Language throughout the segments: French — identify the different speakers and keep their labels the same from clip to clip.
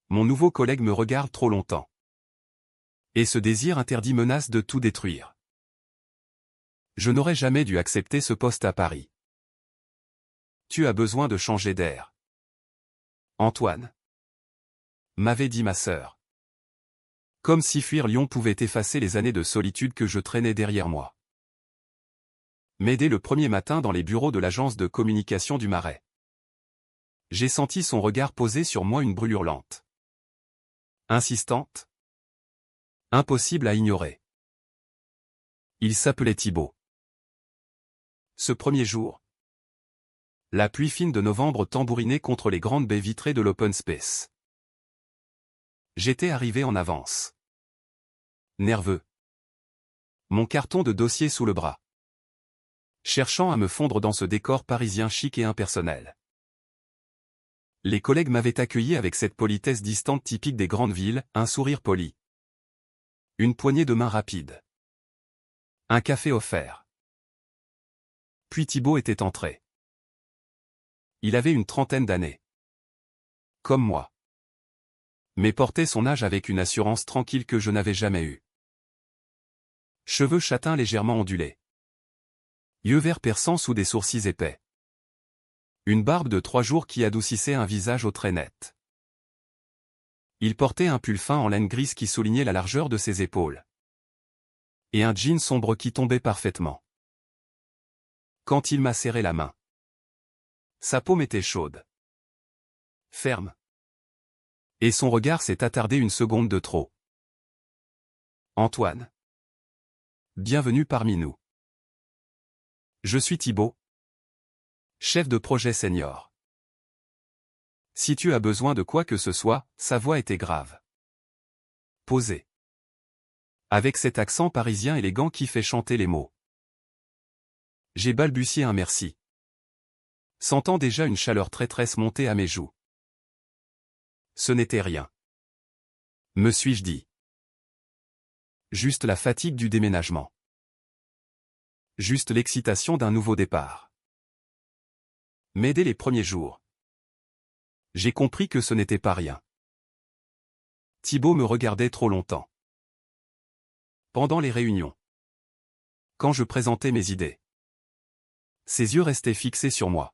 Speaker 1: Mon nouveau collègue me regarde trop longtemps. Et ce désir interdit menace de tout détruire. Je n'aurais jamais dû accepter ce poste à Paris. Tu as besoin de changer d'air. Antoine. M'avait dit ma sœur. Comme si fuir Lyon pouvait effacer les années de solitude que je traînais derrière moi. Mais dès le premier matin dans les bureaux de l'agence de communication du Marais, j'ai senti son regard poser sur moi une brûlure lente. Insistante. Impossible à ignorer. Il s'appelait Thibaut. Ce premier jour, la pluie fine de novembre tambourinait contre les grandes baies vitrées de l'open space. J'étais arrivé en avance. Nerveux. Mon carton de dossier sous le bras. Cherchant à me fondre dans ce décor parisien chic et impersonnel. Les collègues m'avaient accueilli avec cette politesse distante typique des grandes villes, un sourire poli. Une poignée de main rapide. Un café offert. Puis Thibaut était entré. Il avait une trentaine d'années. Comme moi. Mais portait son âge avec une assurance tranquille que je n'avais jamais eue. Cheveux châtains légèrement ondulés. Yeux verts perçants sous des sourcils épais. Une barbe de 3 jours qui adoucissait un visage aux traits nets. Il portait un pull fin en laine grise qui soulignait la largeur de ses épaules. Et un jean sombre qui tombait parfaitement. Quand il m'a serré la main, sa paume était chaude. Ferme. Et son regard s'est attardé une seconde de trop. Antoine. Bienvenue parmi nous. Je suis Thibaut. Chef de projet senior. Si tu as besoin de quoi que ce soit, sa voix était grave. Posée. Avec cet accent parisien élégant qui fait chanter les mots. J'ai balbutié un merci. Sentant déjà une chaleur traîtresse monter à mes joues. Ce n'était rien. Me suis-je dit. Juste la fatigue du déménagement. Juste l'excitation d'un nouveau départ. Mais dès les premiers jours, j'ai compris que ce n'était pas rien. Thibaut me regardait trop longtemps. Pendant les réunions. Quand je présentais mes idées. Ses yeux restaient fixés sur moi.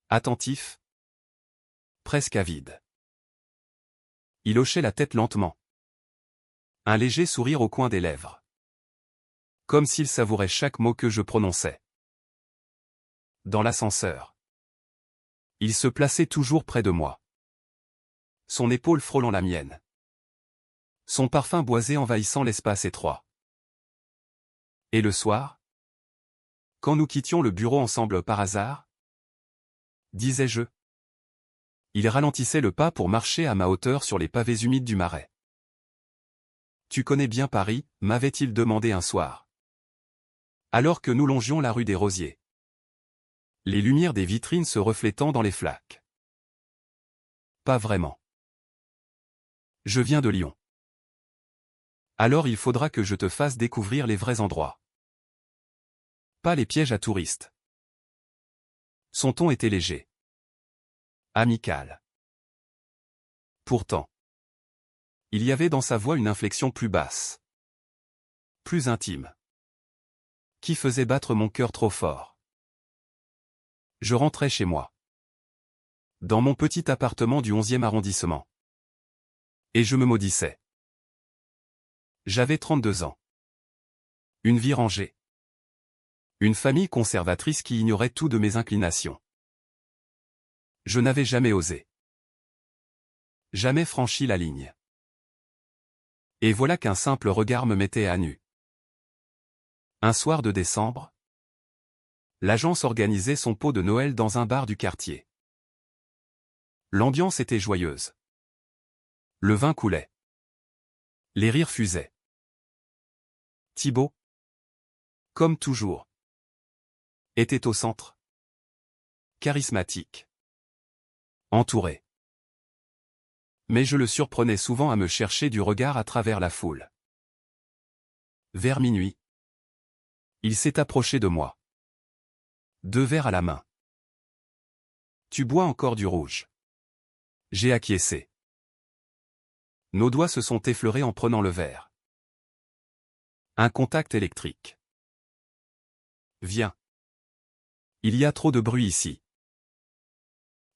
Speaker 1: Attentifs. Presque avides. Il hochait la tête lentement. Un léger sourire au coin des lèvres. Comme s'il savourait chaque mot que je prononçais. Dans l'ascenseur. Il se plaçait toujours près de moi. Son épaule frôlant la mienne. Son parfum boisé envahissant l'espace étroit. Et le soir? Quand nous quittions le bureau ensemble par hasard? Disais-je. Il ralentissait le pas pour marcher à ma hauteur sur les pavés humides du Marais. Tu connais bien Paris, m'avait-il demandé un soir. Alors que nous longions la rue des Rosiers. Les lumières des vitrines se reflétant dans les flaques. Pas vraiment. Je viens de Lyon. Alors il faudra que je te fasse découvrir les vrais endroits. Pas les pièges à touristes. Son ton était léger. Amical. Pourtant, il y avait dans sa voix une inflexion plus basse. Plus intime. Qui faisait battre mon cœur trop fort. Je rentrais chez moi. Dans mon petit appartement du 11e arrondissement. Et je me maudissais. J'avais 32 ans. Une vie rangée. Une famille conservatrice qui ignorait tout de mes inclinations. Je n'avais jamais osé. Jamais franchi la ligne. Et voilà qu'un simple regard me mettait à nu. Un soir de décembre, l'agence organisait son pot de Noël dans un bar du quartier. L'ambiance était joyeuse. Le vin coulait. Les rires fusaient. Thibaut, comme toujours, était au centre. Charismatique. Entouré. Mais je le surprenais souvent à me chercher du regard à travers la foule. Vers minuit, il s'est approché de moi. 2 verres à la main. Tu bois encore du rouge. J'ai acquiescé. Nos doigts se sont effleurés en prenant le verre. Un contact électrique. Viens. Il y a trop de bruit ici.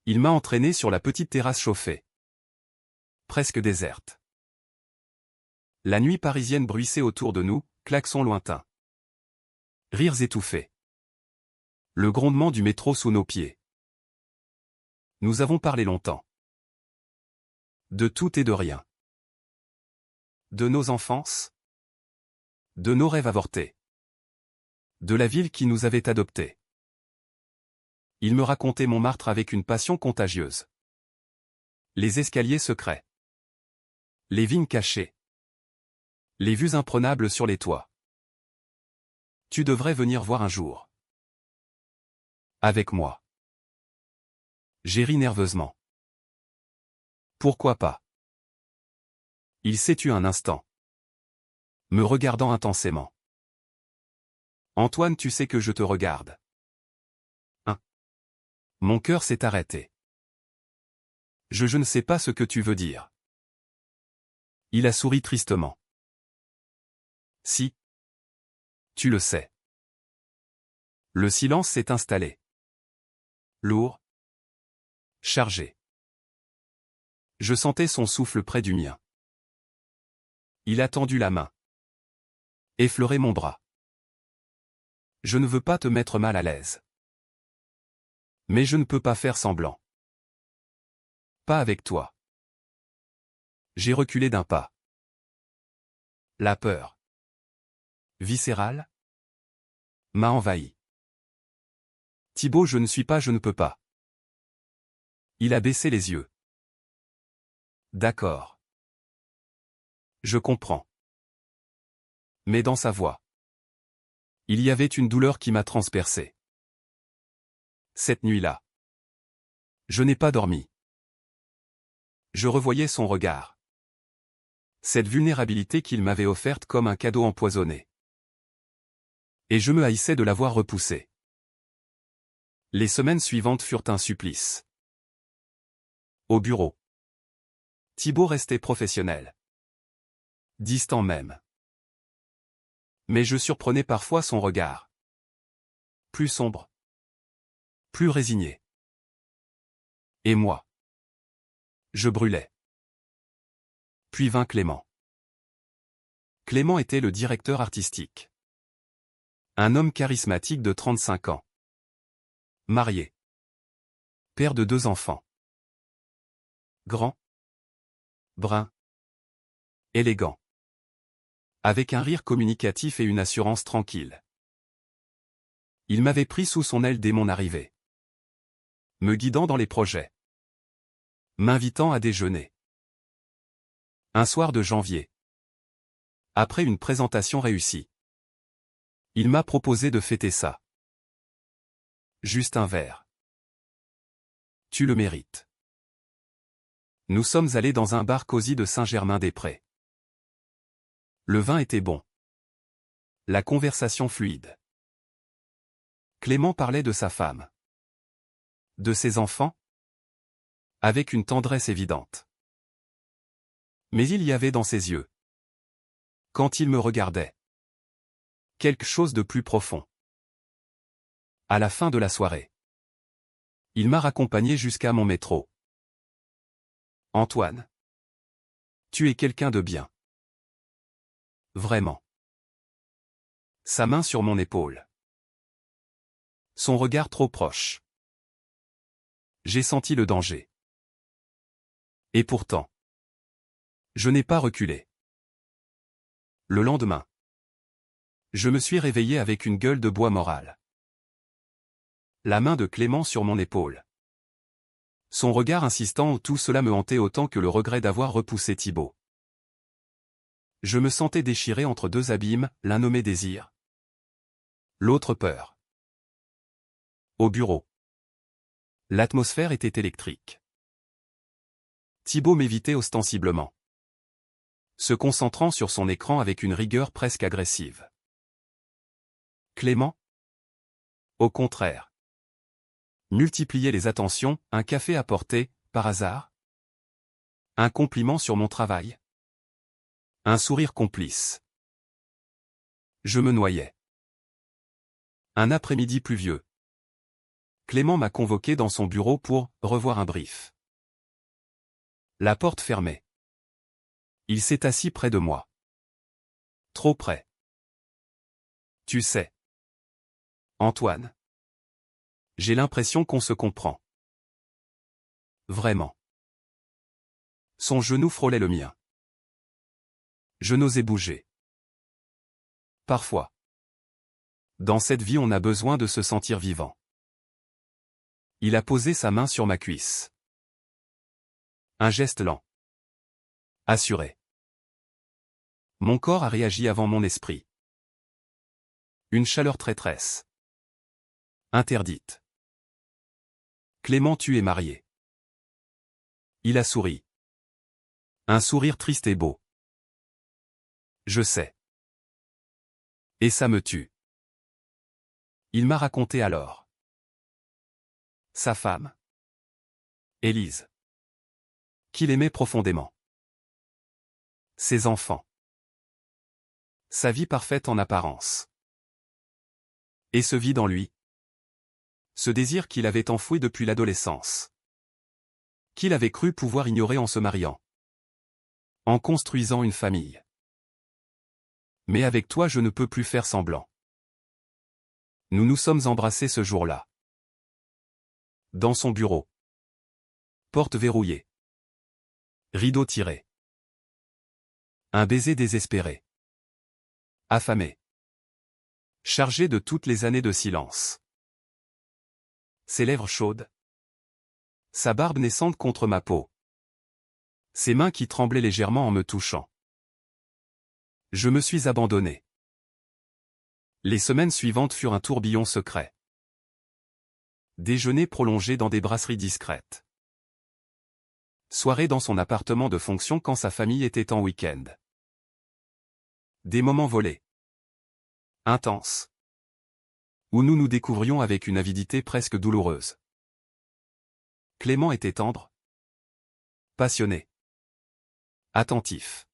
Speaker 1: Il m'a entraîné sur la petite terrasse chauffée. Presque déserte. La nuit parisienne bruissait autour de nous, klaxons lointains. Rires étouffés. Le grondement du métro sous nos pieds. Nous avons parlé longtemps. De tout et de rien. De nos enfances. De nos rêves avortés. De la ville qui nous avait adoptés. Il me racontait Montmartre avec une passion contagieuse. Les escaliers secrets. Les vignes cachées. Les vues imprenables sur les toits. Tu devrais venir voir un jour. Avec moi. J'ai ri nerveusement. Pourquoi pas? Il s'est tu un instant. Me regardant intensément. Antoine, tu sais que je te regarde. Hein? Mon cœur s'est arrêté. Je ne sais pas ce que tu veux dire. Il a souri tristement. Si. Tu le sais. Le silence s'est installé. Lourd. Chargé. Je sentais son souffle près du mien. Il a tendu la main. Effleuré mon bras. Je ne veux pas te mettre mal à l'aise. Mais je ne peux pas faire semblant. Pas avec toi. J'ai reculé d'un pas. La peur. Viscérale. M'a envahi. Thibaut, je ne peux pas. Il a baissé les yeux. D'accord. Je comprends. Mais dans sa voix. Il y avait une douleur qui m'a transpercé. Cette nuit-là. Je n'ai pas dormi. Je revoyais son regard. Cette vulnérabilité qu'il m'avait offerte comme un cadeau empoisonné. Et je me haïssais de l'avoir repoussé. Les semaines suivantes furent un supplice. Au bureau. Thibaut restait professionnel. Distant même. Mais je surprenais parfois son regard. Plus sombre. Plus résigné. Et moi. Je brûlais. Puis vint Clément. Clément était le directeur artistique. Un homme charismatique de 35 ans. Marié. Père de 2 enfants. Grand. Brun. Élégant. Avec un rire communicatif et une assurance tranquille. Il m'avait pris sous son aile dès mon arrivée. Me guidant dans les projets. M'invitant à déjeuner. Un soir de janvier. Après une présentation réussie. Il m'a proposé de fêter ça. Juste un verre. Tu le mérites. Nous sommes allés dans un bar cosy de Saint-Germain-des-Prés. Le vin était bon. La conversation fluide. Clément parlait de sa femme. De ses enfants. Avec une tendresse évidente. Mais il y avait dans ses yeux. Quand il me regardait. Quelque chose de plus profond. À la fin de la soirée. Il m'a raccompagné jusqu'à mon métro. Antoine. Tu es quelqu'un de bien. Vraiment. Sa main sur mon épaule. Son regard trop proche. J'ai senti le danger. Et pourtant. Je n'ai pas reculé. Le lendemain. Je me suis réveillé avec une gueule de bois morale. La main de Clément sur mon épaule. Son regard insistant où tout cela me hantait autant que le regret d'avoir repoussé Thibaut. Je me sentais déchiré entre 2 abîmes, l'un nommé désir. L'autre peur. Au bureau. L'atmosphère était électrique. Thibaut m'évitait ostensiblement. Se concentrant sur son écran avec une rigueur presque agressive. Clément? Au contraire. Multiplier les attentions, un café apporté, par hasard? Un compliment sur mon travail? Un sourire complice. Je me noyais. Un après-midi pluvieux. Clément m'a convoqué dans son bureau pour revoir un brief. La porte fermée. Il s'est assis près de moi. Trop près. Tu sais, Antoine. J'ai l'impression qu'on se comprend. Vraiment. Son genou frôlait le mien. Je n'osais bouger. Parfois. Dans cette vie on a besoin de se sentir vivant. Il a posé sa main sur ma cuisse. Un geste lent. Assuré. Mon corps a réagi avant mon esprit. Une chaleur traîtresse. Interdite. Clément, tu es marié. Il a souri. Un sourire triste et beau. Je sais. Et ça me tue. Il m'a raconté alors. Sa femme. Élise. Qu'il aimait profondément. Ses enfants. Sa vie parfaite en apparence. Et ce vide en lui. Ce désir qu'il avait enfoui depuis l'adolescence. Qu'il avait cru pouvoir ignorer en se mariant. En construisant une famille. Mais avec toi je ne peux plus faire semblant. Nous nous sommes embrassés ce jour-là. Dans son bureau. Porte verrouillée. Rideau tiré. Un baiser désespéré. Affamé. Chargé de toutes les années de silence. Ses lèvres chaudes. Sa barbe naissante contre ma peau. Ses mains qui tremblaient légèrement en me touchant. Je me suis abandonné. Les semaines suivantes furent un tourbillon secret. Déjeuner prolongé dans des brasseries discrètes. Soirée dans son appartement de fonction quand sa famille était en week-end. Des moments volés. Intenses. Où nous nous découvrions avec une avidité presque douloureuse. Clément était tendre. Passionné. Attentif.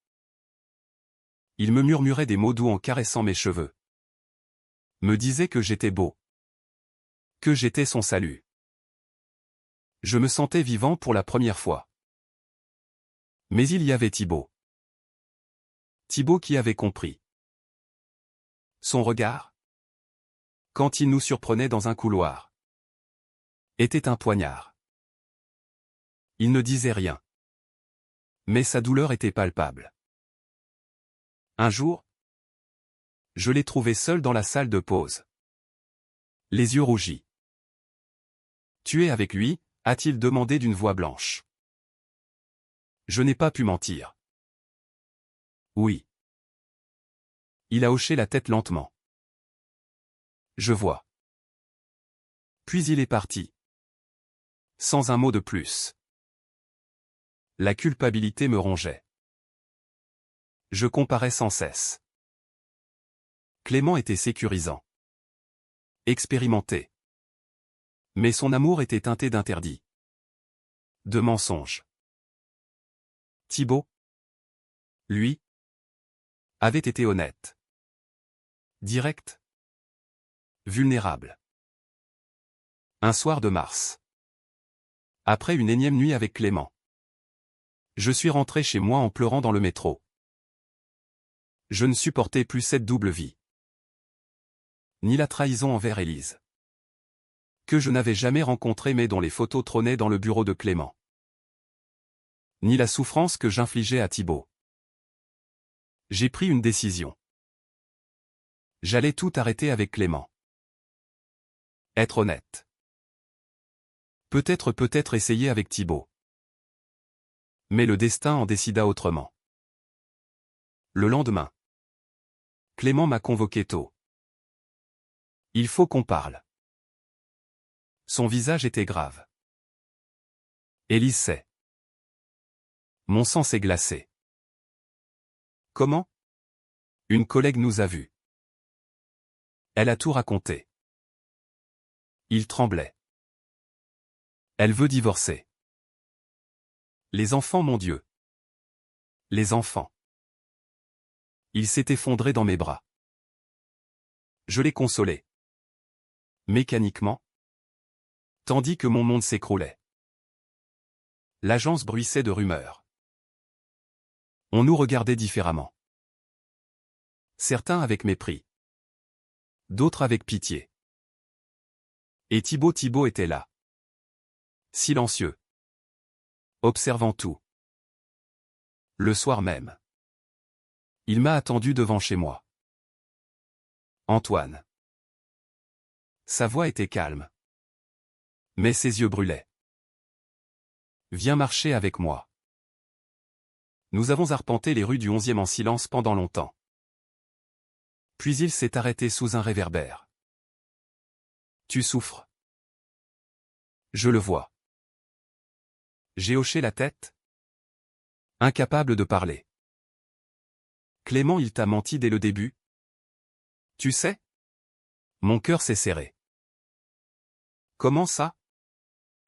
Speaker 1: Il me murmurait des mots doux en caressant mes cheveux. Me disait que j'étais beau. Que j'étais son salut. Je me sentais vivant pour la première fois. Mais il y avait Thibaut. Thibaut qui avait compris. Son regard, quand il nous surprenait dans un couloir, était un poignard. Il ne disait rien. Mais sa douleur était palpable. Un jour, je l'ai trouvé seul dans la salle de pause. Les yeux rougis. Tu es avec lui, a-t-il demandé d'une voix blanche. Je n'ai pas pu mentir. Oui. Il a hoché la tête lentement. Je vois. Puis il est parti. Sans un mot de plus. La culpabilité me rongeait. Je comparais sans cesse. Clément était sécurisant. Expérimenté. Mais son amour était teinté d'interdits. De mensonges. Thibaut, lui, avait été honnête. Direct. Vulnérable. Un soir de mars. Après une énième nuit avec Clément. Je suis rentré chez moi en pleurant dans le métro. Je ne supportais plus cette double vie. Ni la trahison envers Élise. Que je n'avais jamais rencontrée mais dont les photos trônaient dans le bureau de Clément. Ni la souffrance que j'infligeais à Thibaut. J'ai pris une décision. J'allais tout arrêter avec Clément. Être honnête. Peut-être essayer avec Thibaut. Mais le destin en décida autrement. Le lendemain. Clément m'a convoqué tôt. Il faut qu'on parle. Son visage était grave. Élise sait. Mon sang s'est glacé. Comment? Une collègue nous a vus. Elle a tout raconté. Il tremblait. Elle veut divorcer. Les enfants, mon Dieu. Les enfants. Il s'est effondré dans mes bras. Je l'ai consolé. Mécaniquement. Tandis que mon monde s'écroulait. L'agence bruissait de rumeurs. On nous regardait différemment. Certains avec mépris. D'autres avec pitié. Et Thibaut était là. Silencieux. Observant tout. Le soir même. Il m'a attendu devant chez moi. Antoine. Sa voix était calme. Mais ses yeux brûlaient. Viens marcher avec moi. Nous avons arpenté les rues du 11e en silence pendant longtemps. Puis il s'est arrêté sous un réverbère. Tu souffres. Je le vois. J'ai hoché la tête. Incapable de parler. Clément, il t'a menti dès le début. Tu sais? Mon cœur s'est serré. Comment ça?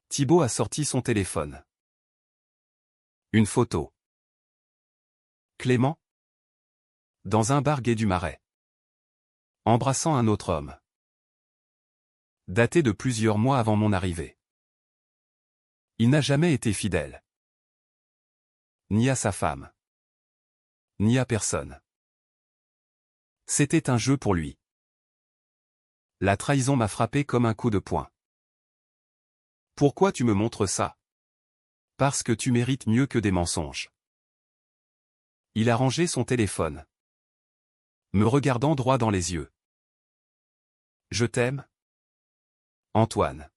Speaker 1: Thibaut a sorti son téléphone. Une photo. Clément? Dans un bar gai du Marais. Embrassant un autre homme. Daté de plusieurs mois avant mon arrivée. Il n'a jamais été fidèle. Ni à sa femme. Ni à personne. C'était un jeu pour lui. La trahison m'a frappé comme un coup de poing. Pourquoi tu me montres ça? Parce que tu mérites mieux que des mensonges. Il a rangé son téléphone. Me regardant droit dans les yeux. Je t'aime, Antoine.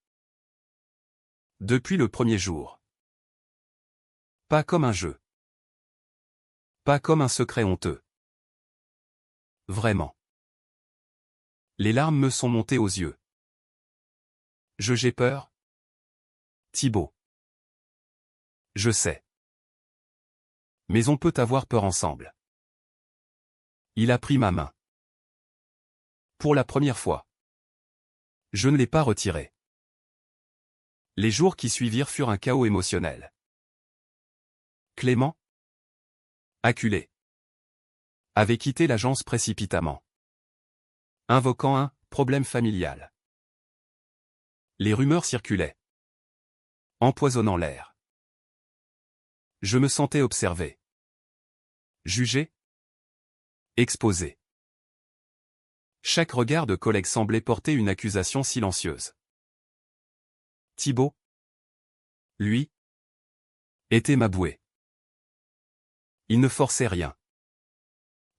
Speaker 1: Depuis le premier jour. Pas comme un jeu. Pas comme un secret honteux. Vraiment. Les larmes me sont montées aux yeux. J'ai peur. Thibaut. Je sais. Mais on peut avoir peur ensemble. Il a pris ma main. Pour la première fois. Je ne l'ai pas retirée. Les jours qui suivirent furent un chaos émotionnel. Clément, acculé, avait quitté l'agence précipitamment. Invoquant un problème familial. Les rumeurs circulaient. Empoisonnant l'air. Je me sentais observé. Jugé. Exposé. Chaque regard de collègue semblait porter une accusation silencieuse. Thibaut, lui, était ma bouée. Il ne forçait rien.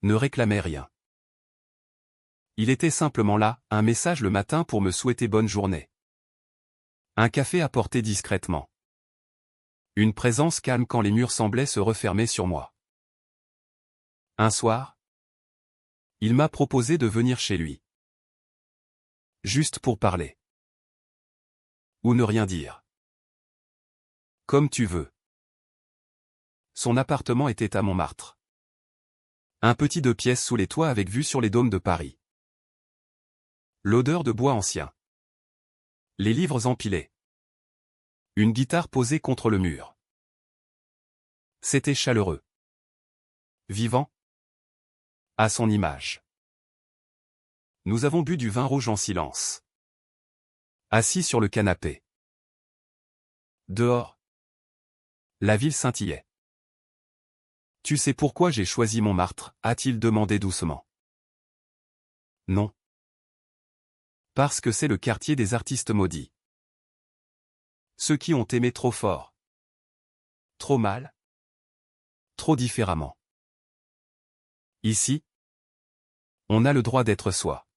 Speaker 1: Ne réclamait rien. Il était simplement là, un message le matin pour me souhaiter bonne journée. Un café apporté discrètement. Une présence calme quand les murs semblaient se refermer sur moi. Un soir, il m'a proposé de venir chez lui. Juste pour parler. Ou ne rien dire. Comme tu veux. Son appartement était à Montmartre. Un petit 2 pièces sous les toits avec vue sur les dômes de Paris. L'odeur de bois ancien. Les livres empilés. Une guitare posée contre le mur. C'était chaleureux. Vivant. À son image. Nous avons bu du vin rouge en silence. Assis sur le canapé. Dehors. La ville scintillait. Tu sais pourquoi j'ai choisi Montmartre, a-t-il demandé doucement. Non. Parce que c'est le quartier des artistes maudits. Ceux qui ont aimé trop fort. Trop mal. Trop différemment. Ici, on a le droit d'être soi.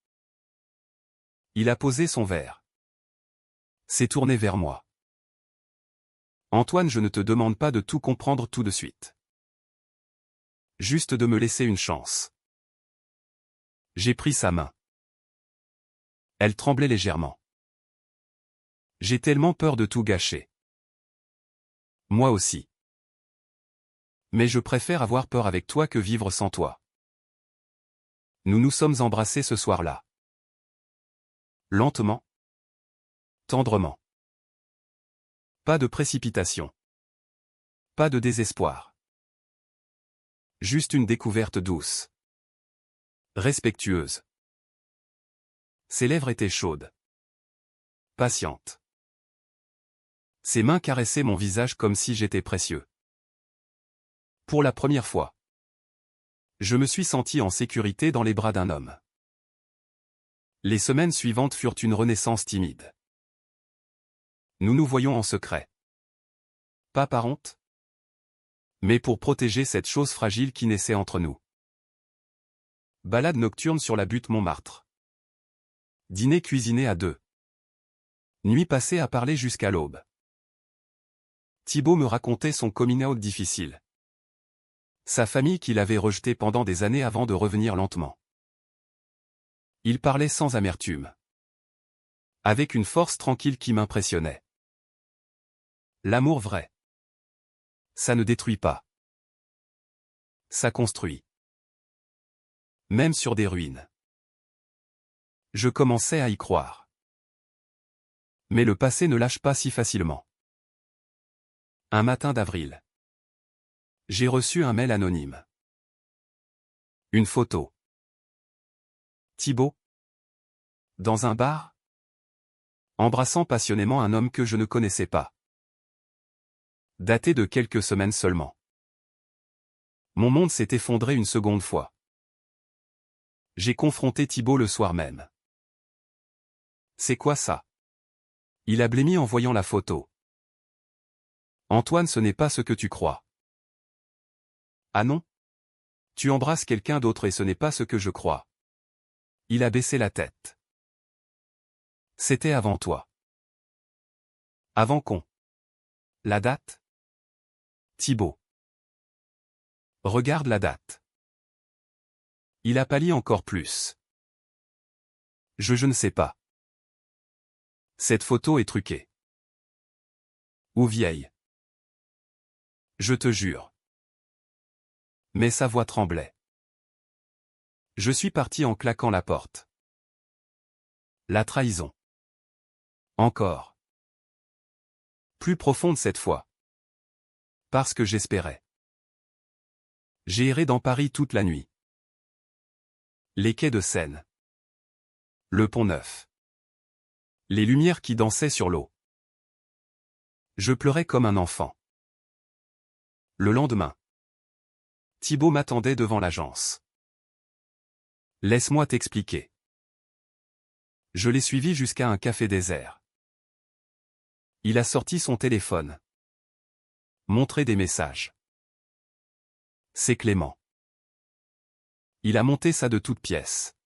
Speaker 1: Il a posé son verre. S'est tourné vers moi. Antoine, je ne te demande pas de tout comprendre tout de suite. Juste de me laisser une chance. J'ai pris sa main. Elle tremblait légèrement. J'ai tellement peur de tout gâcher. Moi aussi. Mais je préfère avoir peur avec toi que vivre sans toi. Nous nous sommes embrassés ce soir-là. Lentement. Tendrement. Pas de précipitation. Pas de désespoir. Juste une découverte douce. Respectueuse. Ses lèvres étaient chaudes. Patiente. Ses mains caressaient mon visage comme si j'étais précieux. Pour la première fois, je me suis senti en sécurité dans les bras d'un homme. Les semaines suivantes furent une renaissance timide. Nous nous voyons en secret. Pas par honte, mais pour protéger cette chose fragile qui naissait entre nous. Balade nocturne sur la butte Montmartre. Dîner cuisiné à deux. Nuit passée à parler jusqu'à l'aube. Thibaut me racontait son coming out difficile. Sa famille qui l'avait rejeté pendant des années avant de revenir lentement. Il parlait sans amertume. Avec une force tranquille qui m'impressionnait. L'amour vrai. Ça ne détruit pas. Ça construit. Même sur des ruines. Je commençais à y croire. Mais le passé ne lâche pas si facilement. Un matin d'avril. J'ai reçu un mail anonyme. Une photo. Thibaut. Dans un bar. Embrassant passionnément un homme que je ne connaissais pas. Daté de quelques semaines seulement. Mon monde s'est effondré une seconde fois. J'ai confronté Thibaut le soir même. C'est quoi ça? Il a blêmi en voyant la photo. Antoine, ce n'est pas ce que tu crois. Ah non? Tu embrasses quelqu'un d'autre et ce n'est pas ce que je crois. Il a baissé la tête. C'était avant toi. Avant qu'on. La date? Thibaut. Regarde la date. Il a pâli encore plus. Je ne sais pas. Cette photo est truquée. Ou vieille. Je te jure. Mais sa voix tremblait. Je suis parti en claquant la porte. La trahison. Encore. Plus profonde cette fois. Parce que j'espérais. J'ai erré dans Paris toute la nuit. Les quais de Seine. Le Pont-Neuf. Les lumières qui dansaient sur l'eau. Je pleurais comme un enfant. Le lendemain. Thibaut m'attendait devant l'agence. Laisse-moi t'expliquer. Je l'ai suivi jusqu'à un café désert. Il a sorti son téléphone. Montré des messages. C'est Clément. Il a monté ça de toutes pièces.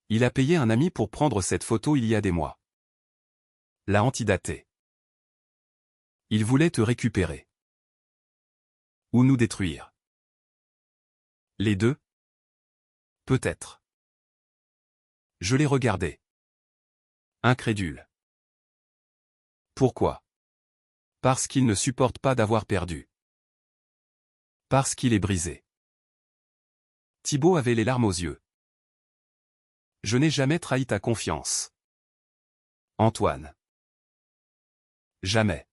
Speaker 1: Il a payé un ami pour prendre cette photo il y a des mois. L'a antidatée. Il voulait te récupérer. Ou nous détruire. Les deux? Peut-être. Je l'ai regardé. Incrédule. Pourquoi? Parce qu'il ne supporte pas d'avoir perdu. Parce qu'il est brisé. Thibaut avait les larmes aux yeux. Je n'ai jamais trahi ta confiance. Antoine. Jamais.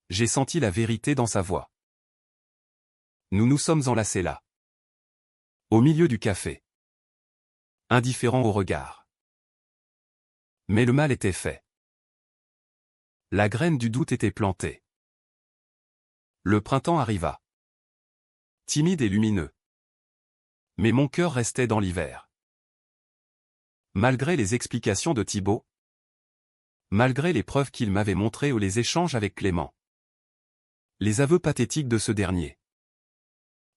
Speaker 1: J'ai senti la vérité dans sa voix. Nous nous sommes enlacés là. Au milieu du café. Indifférents au regard. Mais le mal était fait. La graine du doute était plantée. Le printemps arriva. Timide et lumineux. Mais mon cœur restait dans l'hiver. Malgré les explications de Thibaut, malgré les preuves qu'il m'avait montrées ou les échanges avec Clément, les aveux pathétiques de ce dernier,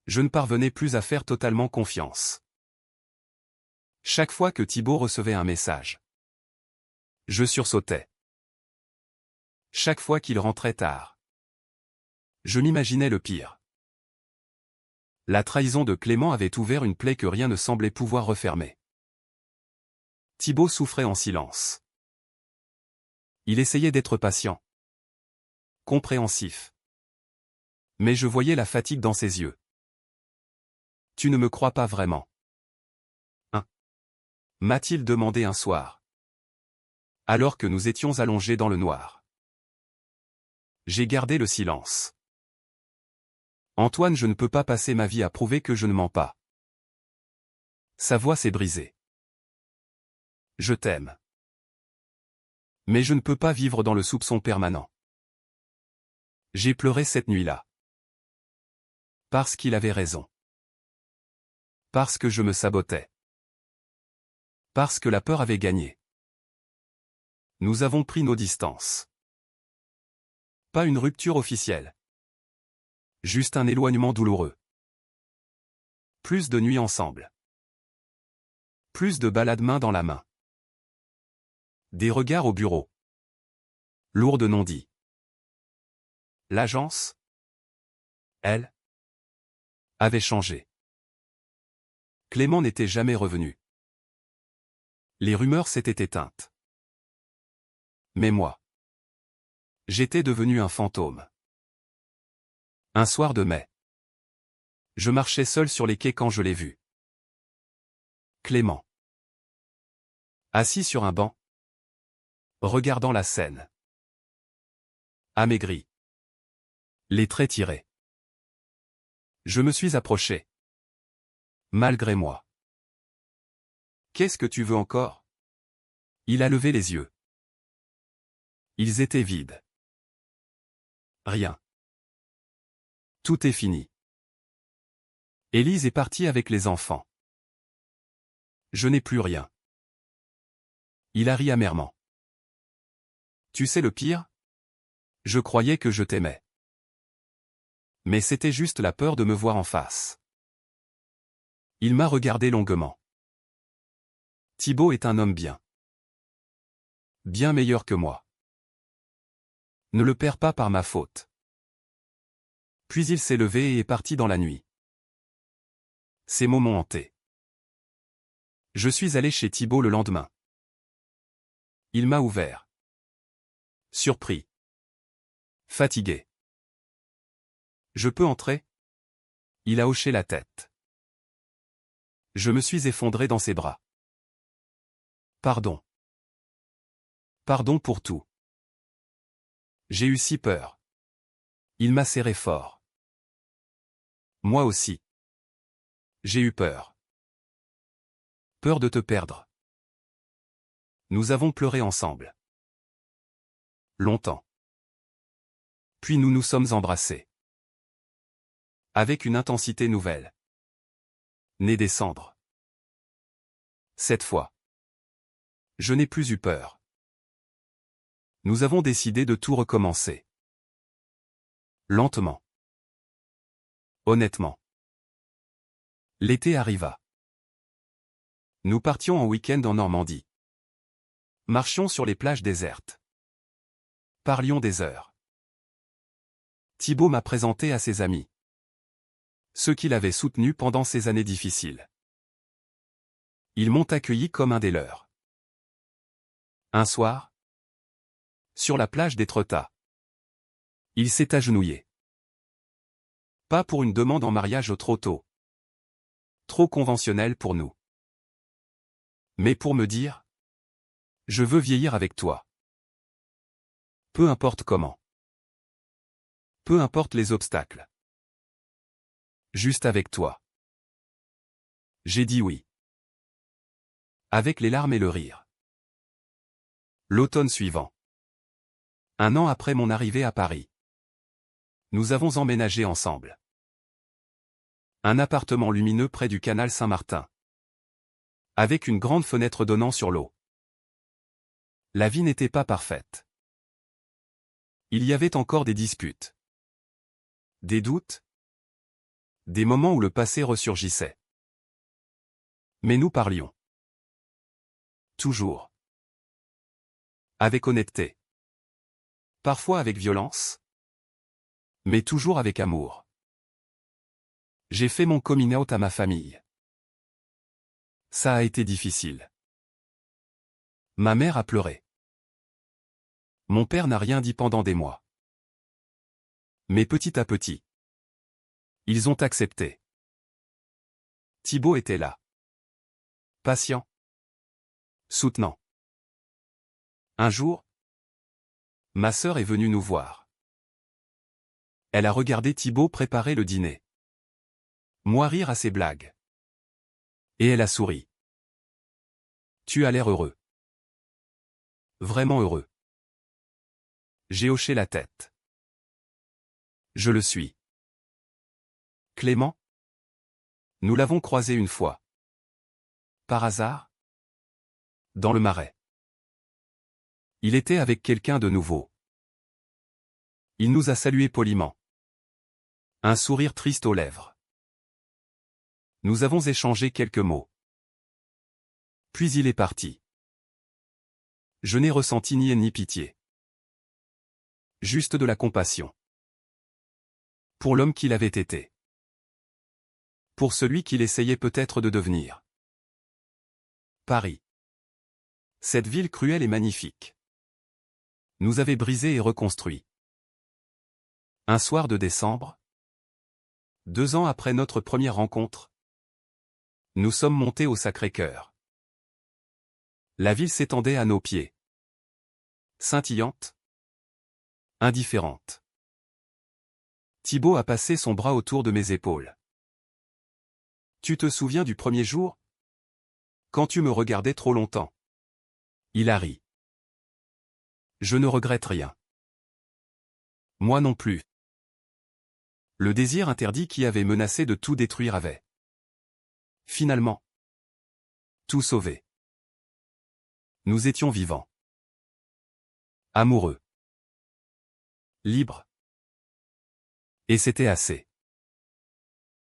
Speaker 1: je ne parvenais plus à faire totalement confiance. Chaque fois que Thibaut recevait un message, je sursautais. Chaque fois qu'il rentrait tard, je m'imaginais le pire. La trahison de Clément avait ouvert une plaie que rien ne semblait pouvoir refermer. Thibaut souffrait en silence. Il essayait d'être patient. Compréhensif. Mais je voyais la fatigue dans ses yeux. Tu ne me crois pas vraiment? Hein? M'a-t-il demandé un soir. Alors que nous étions allongés dans le noir. J'ai gardé le silence. Antoine, je ne peux pas passer ma vie à prouver que je ne mens pas. Sa voix s'est brisée. Je t'aime. Mais je ne peux pas vivre dans le soupçon permanent. J'ai pleuré cette nuit-là. Parce qu'il avait raison. Parce que je me sabotais. Parce que la peur avait gagné. Nous avons pris nos distances. Pas une rupture officielle. Juste un éloignement douloureux. Plus de nuits ensemble. Plus de balades main dans la main. Des regards au bureau. Lourd de non-dits. L'agence, elle, avait changé. Clément n'était jamais revenu. Les rumeurs s'étaient éteintes. Mais moi, j'étais devenu un fantôme. Un soir de mai. Je marchais seul sur les quais quand je l'ai vu. Clément. Assis sur un banc. Regardant la scène. Amaigri. Les traits tirés. Je me suis approché. Malgré moi. Qu'est-ce que tu veux encore? Il a levé les yeux. Ils étaient vides. Rien. Tout est fini. Élise est partie avec les enfants. Je n'ai plus rien. Il a ri amèrement. Tu sais le pire? Je croyais que je t'aimais. Mais c'était juste la peur de me voir en face. Il m'a regardé longuement. Thibaut est un homme bien. Bien meilleur que moi. Ne le perds pas par ma faute. Puis il s'est levé et est parti dans la nuit. Ces mots m'ont hanté. Je suis allé chez Thibaut le lendemain. Il m'a ouvert. Surpris. Fatigué. Je peux entrer? Il a hoché la tête. Je me suis effondré dans ses bras. Pardon. Pardon pour tout. J'ai eu si peur. Il m'a serré fort. Moi aussi. J'ai eu peur. Peur de te perdre. Nous avons pleuré ensemble. Longtemps. Puis nous nous sommes embrassés. Avec une intensité nouvelle. Née des cendres. Cette fois. Je n'ai plus eu peur. Nous avons décidé de tout recommencer. Lentement. Honnêtement. L'été arriva. Nous partions en week-end en Normandie. Marchions sur les plages désertes. Parlions des heures. Thibaut m'a présenté à ses amis. Ceux qui l'avaient soutenu pendant ces années difficiles. Ils m'ont accueilli comme un des leurs. Un soir, sur la plage d'Étretat, il s'est agenouillé. Pas pour une demande en mariage trop tôt. Trop conventionnel pour nous. Mais pour me dire, je veux vieillir avec toi. Peu importe comment. Peu importe les obstacles. Juste avec toi. J'ai dit oui. Avec les larmes et le rire. L'automne suivant. Un an après mon arrivée à Paris. Nous avons emménagé ensemble. Un appartement lumineux près du canal Saint-Martin. Avec une grande fenêtre donnant sur l'eau. La vie n'était pas parfaite. Il y avait encore des disputes. Des doutes. Des moments où le passé ressurgissait. Mais nous parlions. Toujours. Avec honnêteté. Parfois avec violence. Mais toujours avec amour. J'ai fait mon coming out à ma famille. Ça a été difficile. Ma mère a pleuré. Mon père n'a rien dit pendant des mois. Mais petit à petit, ils ont accepté. Thibaut était là. Patient. Soutenant. Un jour, ma sœur est venue nous voir. Elle a regardé Thibaut préparer le dîner. Moi rire à ses blagues. Et elle a souri. Tu as l'air heureux. Vraiment heureux. J'ai hoché la tête. Je le suis. Clément? Nous l'avons croisé une fois. Par hasard? Dans le marais. Il était avec quelqu'un de nouveau. Il nous a salués poliment. Un sourire triste aux lèvres. Nous avons échangé quelques mots. Puis il est parti. Je n'ai ressenti ni haine ni pitié. Juste de la compassion. Pour l'homme qu'il avait été. Pour celui qu'il essayait peut-être de devenir. Paris. Cette ville cruelle et magnifique. Nous avait brisé et reconstruit. Un soir de décembre. 2 ans après notre première rencontre. Nous sommes montés au Sacré-Cœur. La ville s'étendait à nos pieds. Scintillante. Indifférente. Thibaut a passé son bras autour de mes épaules. Tu te souviens du premier jour? Quand tu me regardais trop longtemps. Il a ri. Je ne regrette rien. Moi non plus. Le désir interdit qui avait menacé de tout détruire avait. Finalement. Tout sauvé. Nous étions vivants. Amoureux. Libres. Et c'était assez.